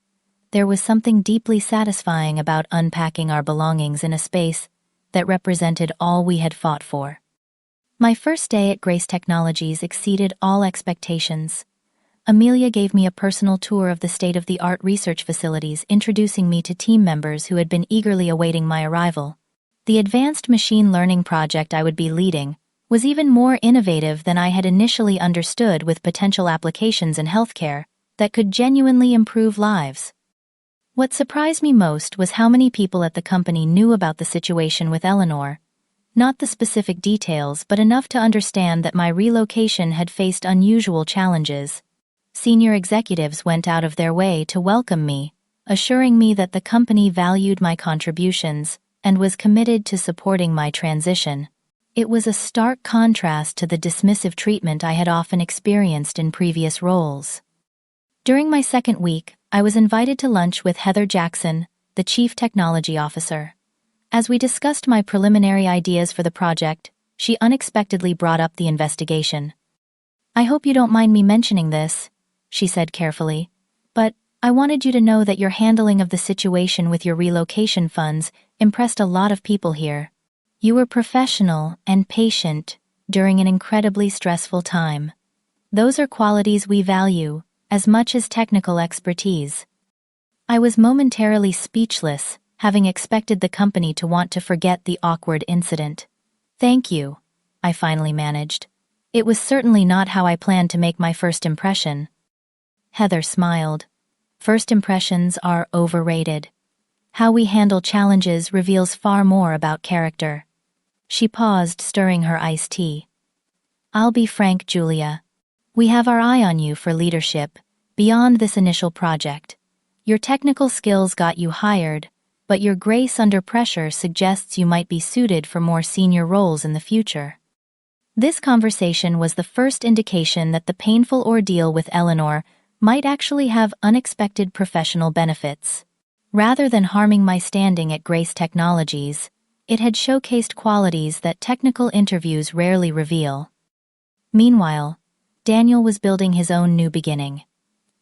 there was something deeply satisfying about unpacking our belongings in a space that represented all we had fought for. My first day at Grace Technologies exceeded all expectations. Amelia gave me a personal tour of the state-of-the-art research facilities, introducing me to team members who had been eagerly awaiting my arrival. The advanced machine learning project I would be leading was even more innovative than I had initially understood, with potential applications in healthcare that could genuinely improve lives. What surprised me most was how many people at the company knew about the situation with Eleanor. Not the specific details, but enough to understand that my relocation had faced unusual challenges. Senior executives went out of their way to welcome me, assuring me that the company valued my contributions and was committed to supporting my transition. It was a stark contrast to the dismissive treatment I had often experienced in previous roles. During my second week, I was invited to lunch with Heather Jackson, the Chief Technology Officer. As we discussed my preliminary ideas for the project, she unexpectedly brought up the investigation. "I hope you don't mind me mentioning this," she said carefully, "but I wanted you to know that your handling of the situation with your relocation funds impressed a lot of people here. You were professional and patient during an incredibly stressful time. Those are qualities we value as much as technical expertise." I was momentarily speechless, having expected the company to want to forget the awkward incident. "Thank you," I finally managed. "It was certainly not how I planned to make my first impression." Heather smiled. "First impressions are overrated. How we handle challenges reveals far more about character." She paused, stirring her iced tea. "I'll be frank, Julia. We have our eye on you for leadership beyond this initial project. Your technical skills got you hired, but your grace under pressure suggests you might be suited for more senior roles in the future." This conversation was the first indication that the painful ordeal with Eleanor might actually have unexpected professional benefits. Rather than harming my standing at Grace Technologies, it had showcased qualities that technical interviews rarely reveal. Meanwhile, Daniel was building his own new beginning.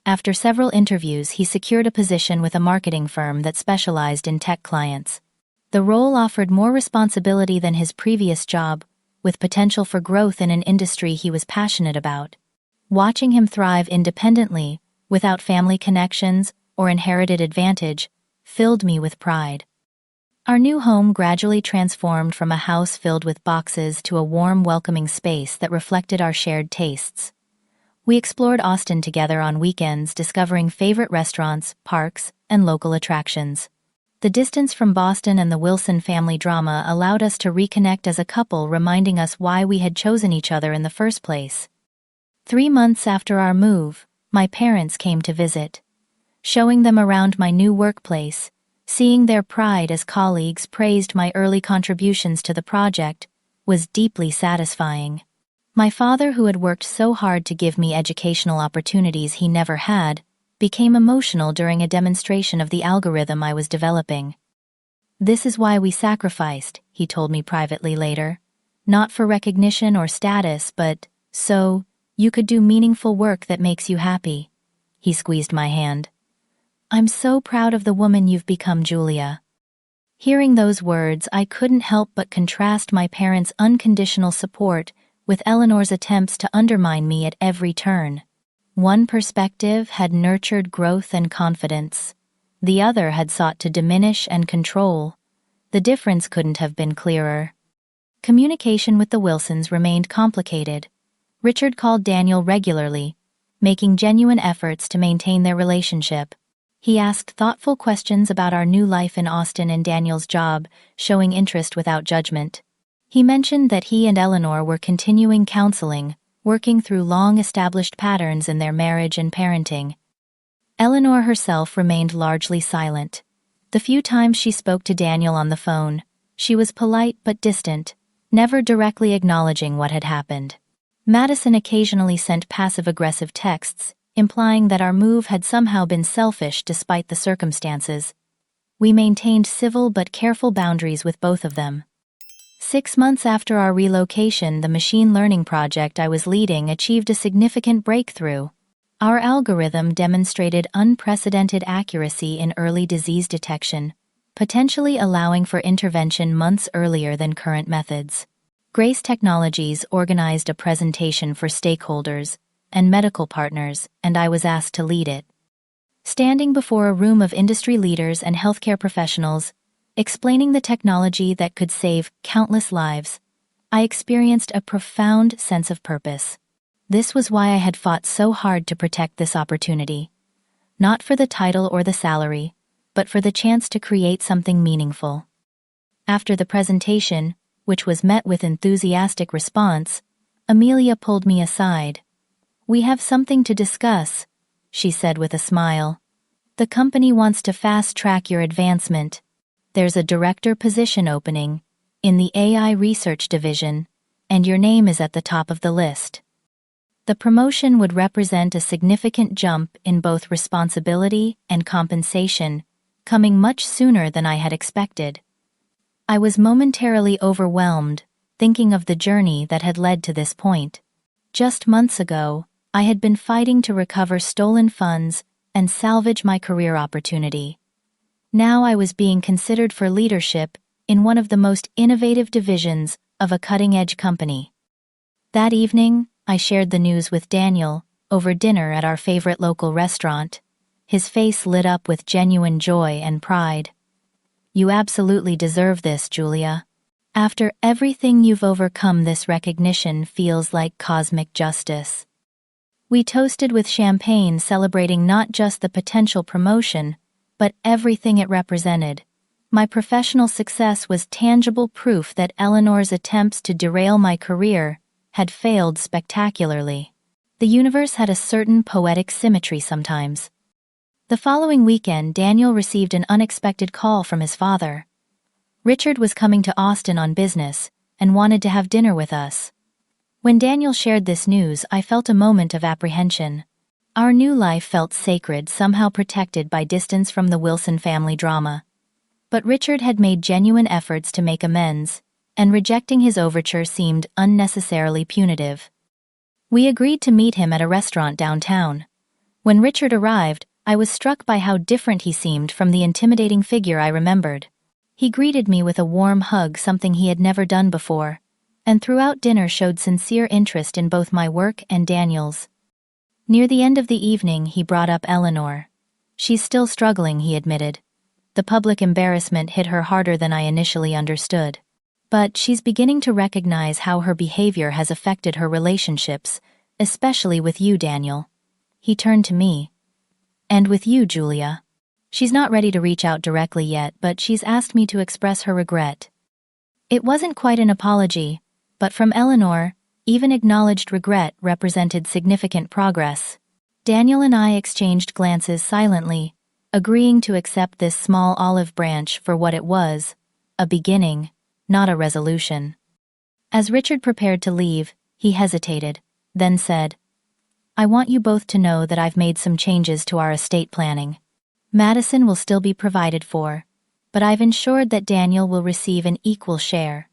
After several interviews, he secured a position with a marketing firm that specialized in tech clients. The role offered more responsibility than his previous job, with potential for growth in an industry he was passionate about. Watching him thrive independently, without family connections or inherited advantage, filled me with pride. Our new home gradually transformed from a house filled with boxes to a warm, welcoming space that reflected our shared tastes. We explored Austin together on weekends, discovering favorite restaurants, parks, and local attractions. The distance from Boston and the Wilson family drama allowed us to reconnect as a couple, reminding us why we had chosen each other in the first place. 3 months after our move, my parents came to visit. Showing them around my new workplace, seeing their pride as colleagues praised my early contributions to the project, was deeply satisfying. My father, who had worked so hard to give me educational opportunities he never had, became emotional during a demonstration of the algorithm I was developing. "This is why we sacrificed," he told me privately later. "Not for recognition or status, but so you could do meaningful work that makes you happy." He squeezed my hand. "I'm so proud of the woman you've become, Julia." Hearing those words, I couldn't help but contrast my parents' unconditional support with Eleanor's attempts to undermine me at every turn. One perspective had nurtured growth and confidence. The other had sought to diminish and control. The difference couldn't have been clearer. Communication with the Wilsons remained complicated. Richard called Daniel regularly, making genuine efforts to maintain their relationship. He asked thoughtful questions about our new life in Austin and Daniel's job, showing interest without judgment. He mentioned that he and Eleanor were continuing counseling, working through long-established patterns in their marriage and parenting. Eleanor herself remained largely silent. The few times she spoke to Daniel on the phone, she was polite but distant, never directly acknowledging what had happened. Madison occasionally sent passive-aggressive texts, implying that our move had somehow been selfish despite the circumstances. We maintained civil but careful boundaries with both of them. 6 months after our relocation, the machine learning project I was leading achieved a significant breakthrough. Our algorithm demonstrated unprecedented accuracy in early disease detection, potentially allowing for intervention months earlier than current methods. Grace Technologies organized a presentation for stakeholders and medical partners, and I was asked to lead it. Standing before a room of industry leaders and healthcare professionals, explaining the technology that could save countless lives, I experienced a profound sense of purpose. This was why I had fought so hard to protect this opportunity. Not for the title or the salary, but for the chance to create something meaningful. After the presentation, which was met with enthusiastic response, Amelia pulled me aside. "We have something to discuss," she said with a smile. "The company wants to fast-track your advancement. There's a director position opening in the AI research division, and your name is at the top of the list." The promotion would represent a significant jump in both responsibility and compensation, coming much sooner than I had expected. I was momentarily overwhelmed, thinking of the journey that had led to this point. Just months ago, I had been fighting to recover stolen funds and salvage my career opportunity. Now I was being considered for leadership in one of the most innovative divisions of a cutting-edge company. That evening, I shared the news with Daniel over dinner at our favorite local restaurant. His face lit up with genuine joy and pride. "You absolutely deserve this, Julia. After everything you've overcome, this recognition feels like cosmic justice." We toasted with champagne, celebrating not just the potential promotion, but everything it represented. My professional success was tangible proof that Eleanor's attempts to derail my career had failed spectacularly. The universe had a certain poetic symmetry sometimes. The following weekend, Daniel received an unexpected call from his father. Richard was coming to Austin on business and wanted to have dinner with us. When Daniel shared this news, I felt a moment of apprehension. Our new life felt sacred, somehow protected by distance from the Wilson family drama. But Richard had made genuine efforts to make amends, and rejecting his overture seemed unnecessarily punitive. We agreed to meet him at a restaurant downtown. When Richard arrived, I was struck by how different he seemed from the intimidating figure I remembered. He greeted me with a warm hug, something he had never done before, and throughout dinner showed sincere interest in both my work and Daniel's. Near the end of the evening, he brought up Eleanor. "She's still struggling," he admitted. The public embarrassment hit her harder than I initially understood. But she's beginning to recognize how her behavior has affected her relationships, especially with you, Daniel. He turned to me. And with you, Julia. She's not ready to reach out directly yet, but she's asked me to express her regret. It wasn't quite an apology, but from Eleanor, even acknowledged regret represented significant progress. Daniel and I exchanged glances silently, agreeing to accept this small olive branch for what it was, a beginning, not a resolution. As Richard prepared to leave, he hesitated, then said, "I want you both to know that I've made some changes to our estate planning. Madison will still be provided for, but I've ensured that Daniel will receive an equal share.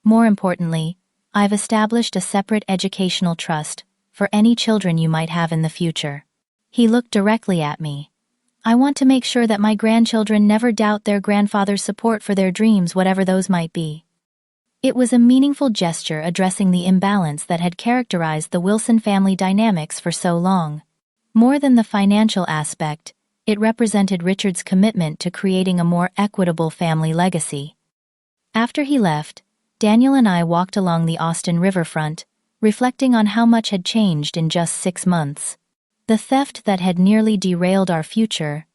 More importantly, I've established a separate educational trust for any children you might have in the future." He looked directly at me. "I want to make sure that my grandchildren never doubt their grandfather's support for their dreams, whatever those might be." It was a meaningful gesture addressing the imbalance that had characterized the Wilson family dynamics for so long. More than the financial aspect, it represented Richard's commitment to creating a more equitable family legacy. After he left, Daniel and I walked along the Austin riverfront, reflecting on how much had changed in just 6 months. The theft that had nearly derailed our future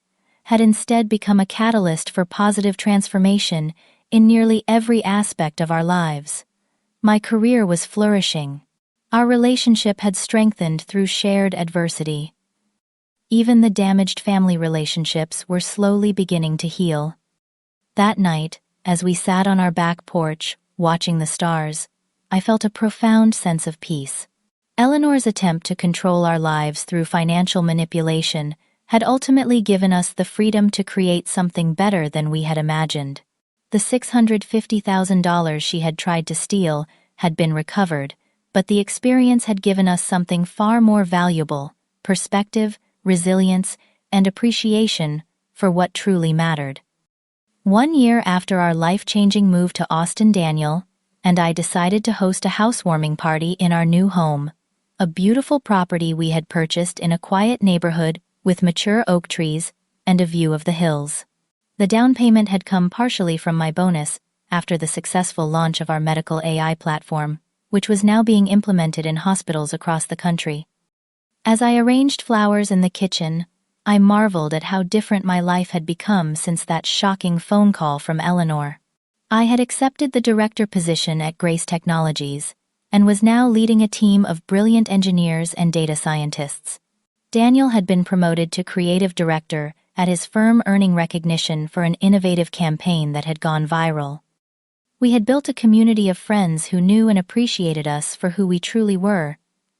had instead become a catalyst for positive transformation in nearly every aspect of our lives. My career was flourishing. Our relationship had strengthened through shared adversity. Even the damaged family relationships were slowly beginning to heal. That night, as we sat on our back porch, watching the stars, I felt a profound sense of peace. Eleanor's attempt to control our lives through financial manipulation had ultimately given us the freedom to create something better than we had imagined. The $650,000 she had tried to steal had been recovered, but the experience had given us something far more valuable: perspective, resilience, and appreciation for what truly mattered. 1 year after our life-changing move to Austin, Daniel and I decided to host a housewarming party in our new home, a beautiful property we had purchased in a quiet neighborhood with mature oak trees and a view of the hills. The down payment had come partially from my bonus after the successful launch of our medical AI platform, which was now being implemented in hospitals across the country. As I arranged flowers in the kitchen, I marveled at how different my life had become since that shocking phone call from Eleanor. I had accepted the director position at Grace Technologies and was now leading a team of brilliant engineers and data scientists. Daniel had been promoted to creative director at his firm, earning recognition for an innovative campaign that had gone viral. We had built a community of friends who knew and appreciated us for who we truly were,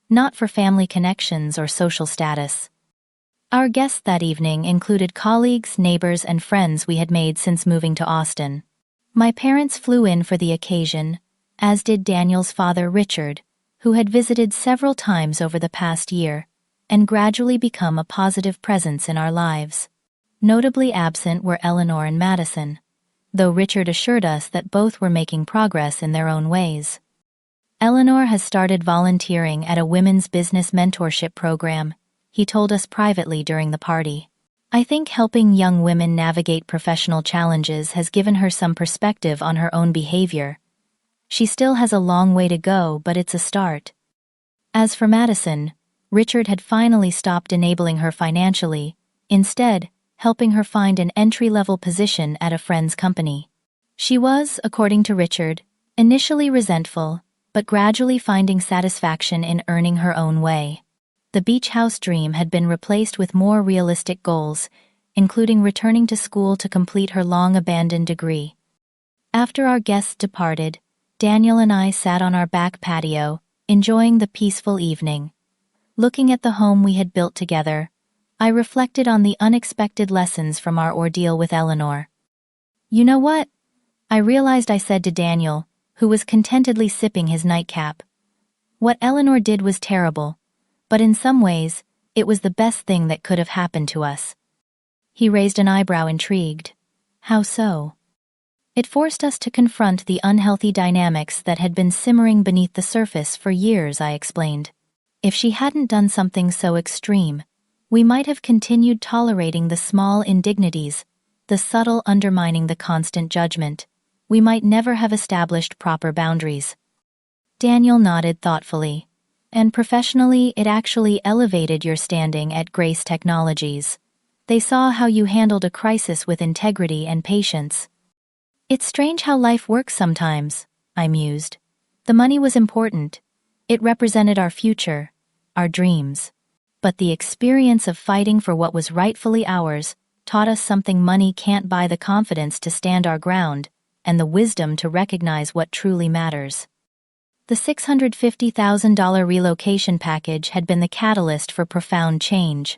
not for family connections or social status. Our guests that evening included colleagues, neighbors, and friends we had made since moving to Austin. My parents flew in for the occasion, as did Daniel's father, Richard, who had visited several times over the past year and gradually become a positive presence in our lives. Notably absent were Eleanor and Madison, though Richard assured us that both were making progress in their own ways. Eleanor has started volunteering at a women's business mentorship program, he told us privately during the party. "I think helping young women navigate professional challenges has given her some perspective on her own behavior. She still has a long way to go, but it's a start." As for Madison, Richard had finally stopped enabling her financially, instead helping her find an entry-level position at a friend's company. She was, according to Richard, initially resentful, but gradually finding satisfaction in earning her own way. The beach house dream had been replaced with more realistic goals, including returning to school to complete her long-abandoned degree. After our guests departed, Daniel and I sat on our back patio, enjoying the peaceful evening. Looking at the home we had built together, I reflected on the unexpected lessons from our ordeal with Eleanor. "You know what?" I realized I said to Daniel, who was contentedly sipping his nightcap. "What Eleanor did was terrible, but in some ways, it was the best thing that could have happened to us." He raised an eyebrow, intrigued. "How so?" "It forced us to confront the unhealthy dynamics that had been simmering beneath the surface for years," I explained. "If she hadn't done something so extreme, we might have continued tolerating the small indignities, the subtle undermining the constant judgment. We might never have established proper boundaries. Daniel nodded thoughtfully. And professionally, it actually elevated your standing at Grace Technologies. They saw how you handled a crisis with integrity and patience. It's strange how life works sometimes, I mused. The money was important. It represented our future, our dreams. But the experience of fighting for what was rightfully ours taught us something money can't buy: the confidence to stand our ground and the wisdom to recognize what truly matters. The $650,000 relocation package had been the catalyst for profound change,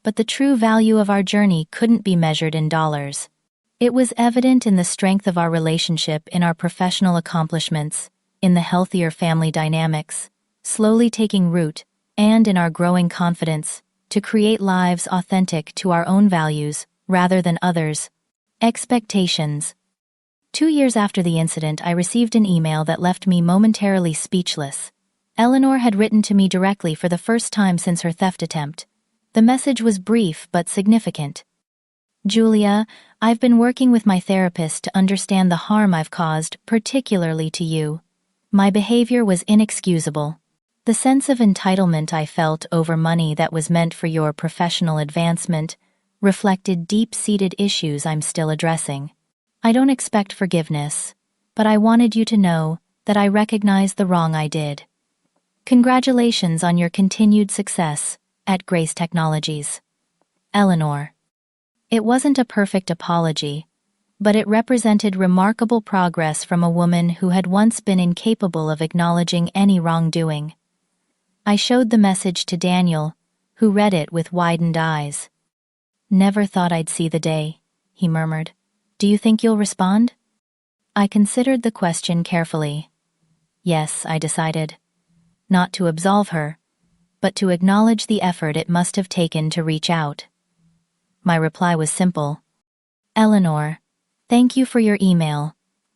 but the true value of our journey couldn't be measured in dollars. It was evident in the strength of our relationship, in our professional accomplishments, in the healthier family dynamics, slowly taking root, and in our growing confidence to create lives authentic to our own values rather than others' expectations. 2 years after the incident, I received an email that left me momentarily speechless. Eleanor had written to me directly for the first time since her theft attempt. The message was brief but significant. "Julia, I've been working with my therapist to understand the harm I've caused, particularly to you. My behavior was inexcusable. The sense of entitlement I felt over money that was meant for your professional advancement reflected deep-seated issues I'm still addressing. I don't expect forgiveness, but I wanted you to know that I recognize the wrong I did. Congratulations on your continued success at Grace Technologies. Eleanor." It wasn't a perfect apology, but it represented remarkable progress from a woman who had once been incapable of acknowledging any wrongdoing. I showed the message to Daniel, who read it with widened eyes. "Never thought I'd see the day," he murmured. "Do you think you'll respond?" I considered the question carefully. Yes, I decided. Not to absolve her, but to acknowledge the effort it must have taken to reach out. My reply was simple. "Eleanor, thank you for your email.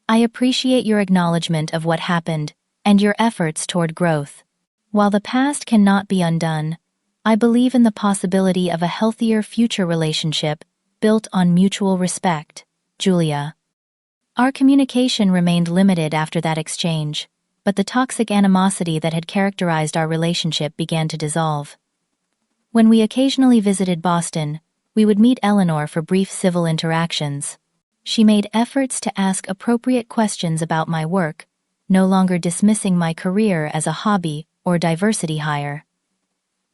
I appreciate your acknowledgement of what happened and your efforts toward growth. While the past cannot be undone, I believe in the possibility of a healthier future relationship built on mutual respect, Julia." Our communication remained limited after that exchange, but the toxic animosity that had characterized our relationship began to dissolve. When we occasionally visited Boston, we would meet Eleanor for brief civil interactions. She made efforts to ask appropriate questions about my work, no longer dismissing my career as a hobby or diversity hire.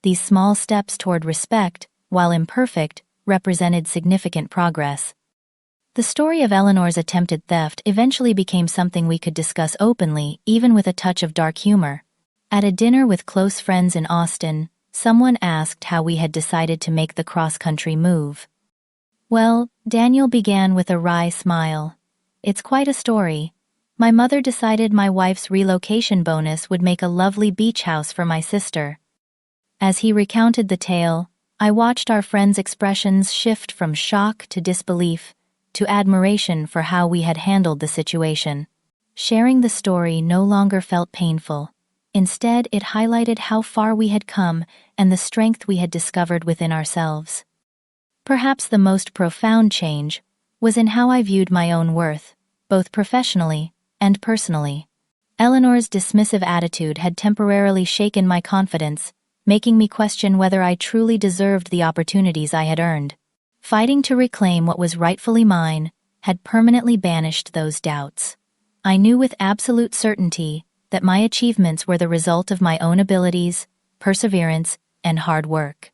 These small steps toward respect, while imperfect, represented significant progress. The story of Eleanor's attempted theft eventually became something we could discuss openly, even with a touch of dark humor. At a dinner with close friends in Austin, someone asked how we had decided to make the cross-country move. Well, Daniel began with a wry smile. "It's quite a story. My mother decided my wife's relocation bonus would make a lovely beach house for my sister." As he recounted the tale, I watched our friends' expressions shift from shock to disbelief to admiration for how we had handled the situation. Sharing the story no longer felt painful. Instead, it highlighted how far we had come and the strength we had discovered within ourselves. Perhaps the most profound change was in how I viewed my own worth, both professionally and personally. Eleanor's dismissive attitude had temporarily shaken my confidence, making me question whether I truly deserved the opportunities I had earned. Fighting to reclaim what was rightfully mine had permanently banished those doubts. I knew with absolute certainty that my achievements were the result of my own abilities, perseverance, and hard work.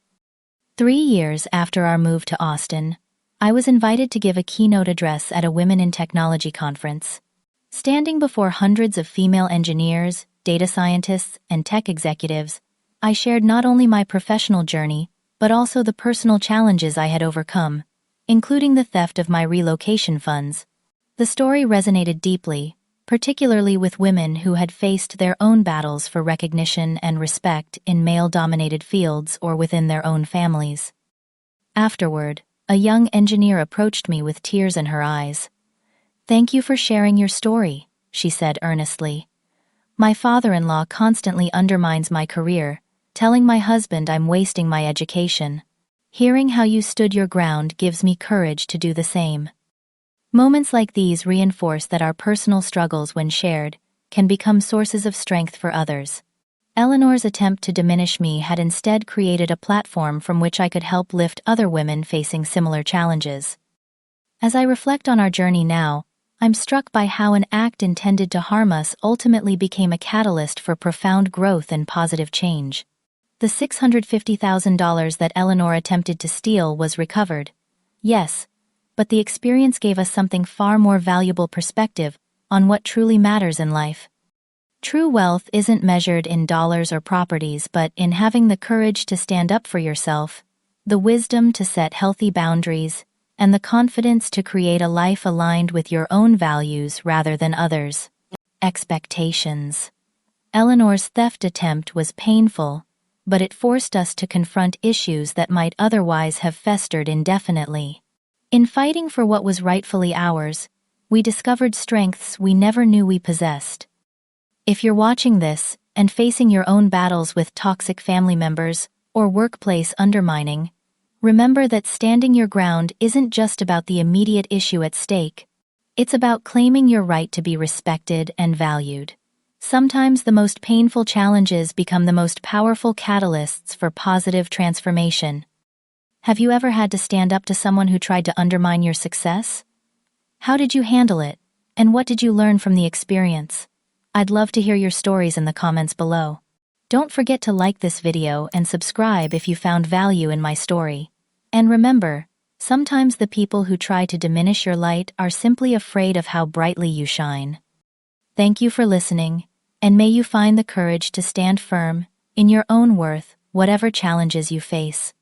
3 years after our move to Austin, I was invited to give a keynote address at a Women in Technology conference. Standing before hundreds of female engineers, data scientists, and tech executives, I shared not only my professional journey, but also the personal challenges I had overcome, including the theft of my relocation funds. The story resonated deeply, particularly with women who had faced their own battles for recognition and respect in male-dominated fields or within their own families. Afterward, a young engineer approached me with tears in her eyes. "Thank you for sharing your story," she said earnestly. "My father-in-law constantly undermines my career, telling my husband I'm wasting my education. Hearing how you stood your ground gives me courage to do the same. Moments like these reinforce that our personal struggles, when shared, can become sources of strength for others. Eleanor's attempt to diminish me had instead created a platform from which I could help lift other women facing similar challenges. As I reflect on our journey now, I'm struck by how an act intended to harm us ultimately became a catalyst for profound growth and positive change. The $650,000 that Eleanor attempted to steal was recovered. Yes, but the experience gave us something far more valuable: perspective on what truly matters in life. True wealth isn't measured in dollars or properties, but in having the courage to stand up for yourself, the wisdom to set healthy boundaries, and the confidence to create a life aligned with your own values rather than others' expectations. Eleanor's theft attempt was painful, but it forced us to confront issues that might otherwise have festered indefinitely. In fighting for what was rightfully ours, we discovered strengths we never knew we possessed. If you're watching this and facing your own battles with toxic family members or workplace undermining, remember that standing your ground isn't just about the immediate issue at stake. It's about claiming your right to be respected and valued. Sometimes the most painful challenges become the most powerful catalysts for positive transformation. Have you ever had to stand up to someone who tried to undermine your success? How did you handle it, and what did you learn from the experience? I'd love to hear your stories in the comments below. Don't forget to like this video and subscribe if you found value in my story. And remember, sometimes the people who try to diminish your light are simply afraid of how brightly you shine. Thank you for listening, and may you find the courage to stand firm in your own worth, whatever challenges you face.